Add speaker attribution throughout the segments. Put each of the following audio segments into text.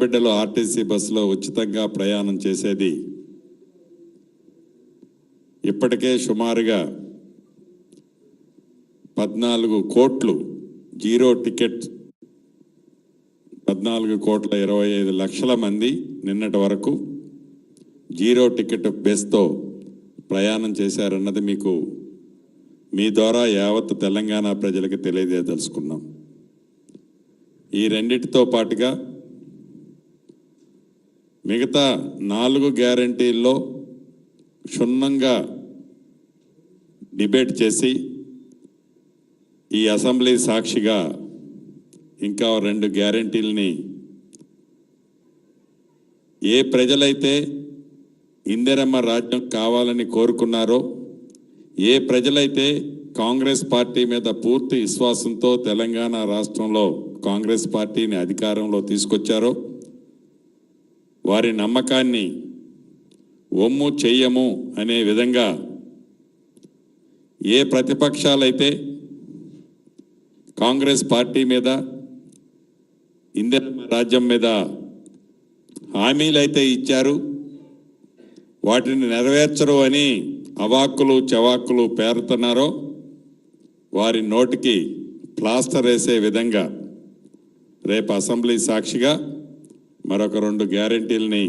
Speaker 1: బిడ్డలు ఆర్టీసీ బస్సులో ఉచితంగా ప్రయాణం చేసేది ఇప్పటికే సుమారుగా 14 కోట్లు జీరో టికెట్ 14,25,00,000 మంది నిన్నటి వరకు జీరో టికెట్ బేస్తో ప్రయాణం చేశారన్నది మీకు మీ ద్వారా యావత్ తెలంగాణ ప్రజలకు తెలియజేయదలుచుకున్నాం. ఈ రెండిటితో పాటుగా మిగతా 4 గ్యారంటీల్లో క్షుణ్ణంగా డిబేట్ చేసి ఈ అసెంబ్లీ సాక్షిగా ఇంకా 2 గ్యారంటీలని ఏ ప్రజలైతే ఇందిరమ్మ రాజ్యం కావాలని కోరుకున్నారో, ఏ ప్రజలైతే కాంగ్రెస్ పార్టీ మీద పూర్తి విశ్వాసంతో తెలంగాణ రాష్ట్రంలో కాంగ్రెస్ పార్టీని అధికారంలో తీసుకొచ్చారో వారి నమ్మకాన్ని ఒమ్ము చెయ్యము అనే విధంగా ఏ ప్రతిపక్షాలైతే కాంగ్రెస్ పార్టీ మీద ఇందిరమ్మ రాజ్యం మీద హామీలైతే ఇచ్చారు వాటిని నెరవేర్చరు అని అవాక్కులు చవాక్కులు పేరుతున్నారో వారి నోటికి ప్లాస్టర్ వేసే విధంగా రేపు అసెంబ్లీ సాక్షిగా మరొక 2 గ్యారెంటీలని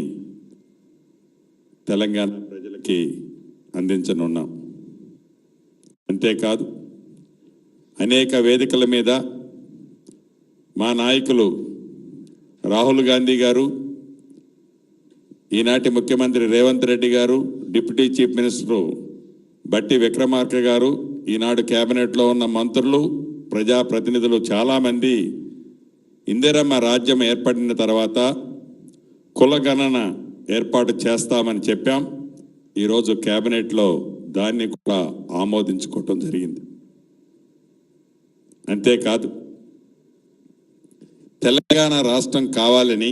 Speaker 1: తెలంగాణ ప్రజలకి అందించనున్నాం. అంతేకాదు అనేక వేదికల మీద మా నాయకులు రాహుల్ గాంధీ గారు, ఈనాటి ముఖ్యమంత్రి రేవంత్ రెడ్డి గారు, డిప్యూటీ చీఫ్ మినిస్టర్ బట్టి విక్రమార్క గారు, ఈనాడు కేబినెట్లో ఉన్న మంత్రులు, ప్రజాప్రతినిధులు చాలామంది ఇందిరమ్మ రాజ్యం ఏర్పడిన తర్వాత కులగణన ఏర్పాటు చేస్తామని చెప్పాం. ఈరోజు కేబినెట్లో దాన్ని కూడా ఆమోదించుకోవటం జరిగింది. అంతేకాదు తెలంగాణ రాష్ట్రం కావాలని,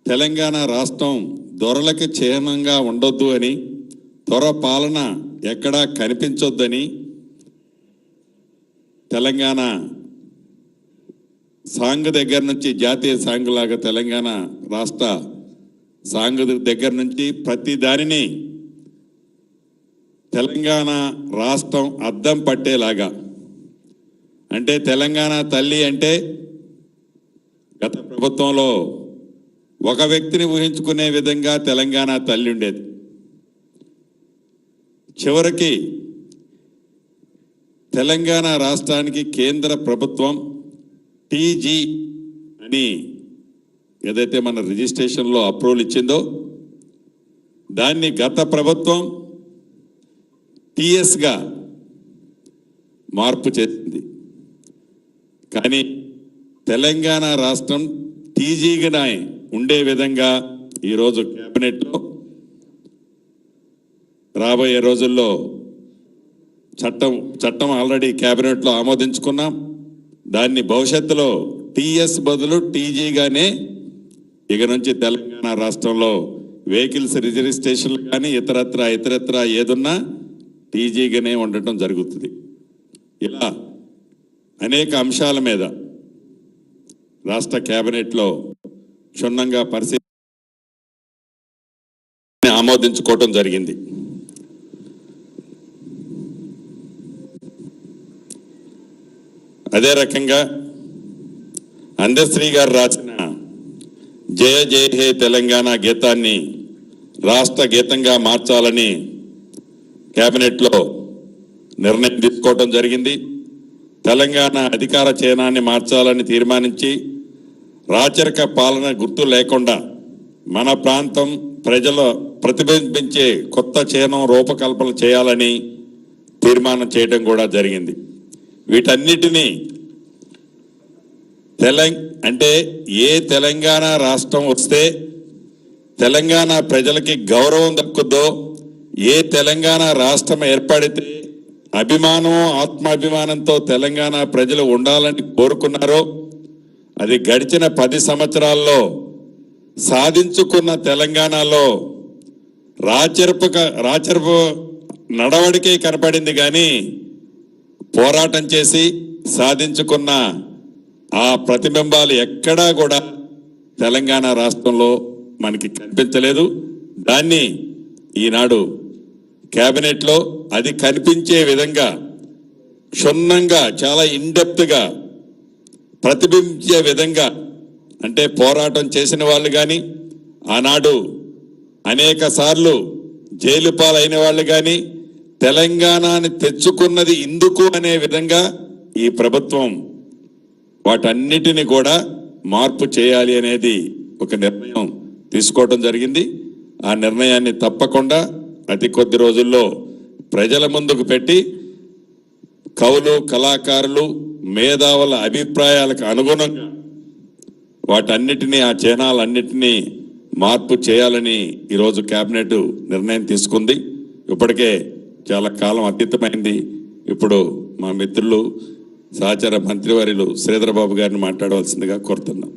Speaker 1: తెలంగాణ రాష్ట్రం దొరలకి చిహ్నంగా ఉండొద్దు అని, దొర పాలన ఎక్కడా కనిపించొద్దని తెలంగాణ సాంగ్ దగ్గర నుంచి జాతీయ సాంగ్ లాగా తెలంగాణ రాష్ట్ర సాంగ్ దగ్గర నుంచి ప్రతి దానిని తెలంగాణ రాష్ట్రం అద్దం పట్టేలాగా, అంటే తెలంగాణ తల్లి అంటే గత ప్రభుత్వంలో ఒక వ్యక్తిని ఊహించుకునే విధంగా తెలంగాణ తల్లి ఉండేది. చివరికి తెలంగాణ రాష్ట్రానికి కేంద్ర ప్రభుత్వం టీజీ అని ఏదైతే మన రిజిస్ట్రేషన్లో అప్రూవల్ ఇచ్చిందో దాన్ని గత ప్రభుత్వం టీఎస్గా మార్పు చేసింది. కానీ తెలంగాణ రాష్ట్రం టీజీగా ఉండే విధంగా ఈరోజు కేబినెట్లో రాబోయే రోజుల్లో చట్టం ఆల్రెడీ కేబినెట్లో ఆమోదించుకున్నాం. దాన్ని భవిష్యత్తులో టీఎస్ బదులు టీజీగానే ఇక నుంచి తెలంగాణ రాష్ట్రంలో వెహికల్స్ రిజిస్ట్రేషన్లు కానీ ఇతరత్ర ఏదున్నా టీజీగానే ఉండటం జరుగుతుంది. ఇలా అనేక అంశాల మీద రాష్ట్ర కేబినెట్లో క్షుణ్ణంగా పరిశీలన ఆమోదించుకోవటం జరిగింది. అదే రకంగా అందశ్రీ గారు రాసిన జయ జయ హే తెలంగాణ గీతాన్ని రాష్ట్ర గీతంగా మార్చాలని కేబినెట్లో నిర్ణయం తీసుకోవడం జరిగింది. తెలంగాణ అధికార చిహ్నాన్ని మార్చాలని తీర్మానించి రాచరిక పాలన గుర్తు లేకుండా మన ప్రాంతం ప్రజలు ప్రతిబింబించే కొత్త చిహ్నం రూపకల్పన చేయాలని తీర్మానం చేయడం కూడా జరిగింది. వీటన్నిటినీ అంటే ఏ తెలంగాణ రాష్ట్రం వస్తే తెలంగాణ ప్రజలకి గౌరవం దక్కుద్దో, ఏ తెలంగాణ రాష్ట్రం ఏర్పడితే అభిమానం ఆత్మాభిమానంతో తెలంగాణ ప్రజలు ఉండాలని కోరుకున్నారో అది గడిచిన 10 సంవత్సరాల్లో సాధించుకున్న తెలంగాణలో రాచరపు నడవడికే కనపడింది. కానీ పోరాటం చేసి సాధించుకున్న ఆ ప్రతిబింబాలు ఎక్కడా కూడా తెలంగాణ రాష్ట్రంలో మనకి కనిపించలేదు. దాన్ని ఈనాడు కేబినెట్లో అది కనిపించే విధంగా క్షుణ్ణంగా చాలా ఇన్డెప్త్గా ప్రతిబింబించే విధంగా, అంటే పోరాటం చేసిన వాళ్ళు కానీ ఆనాడు అనేక సార్లు జైలు పాలైన వాళ్ళు కానీ తెలంగాణని తెచ్చుకున్నది ఇందుకు అనే విధంగా ఈ ప్రభుత్వం వాటన్నిటిని కూడా మార్పు చేయాలి అనేది ఒక నిర్ణయం తీసుకోవడం జరిగింది. ఆ నిర్ణయాన్ని తప్పకుండా అతి కొద్ది రోజుల్లో ప్రజల ముందుకు పెట్టి కవులు, కళాకారులు, మేధావుల అభిప్రాయాలకు అనుగుణంగా వాటన్నిటినీ, ఆ చిహ్నాలన్నిటినీ మార్పు చేయాలని ఈరోజు కేబినెట్ నిర్ణయం తీసుకుంది. ఇప్పటికే చాలా కాలం అతీతమైంది. ఇప్పుడు మా మిత్రులు సహచర మంత్రివర్యులు శ్రీధర్ బాబు గారిని మాట్లాడవలసిందిగా కోరుతున్నాం.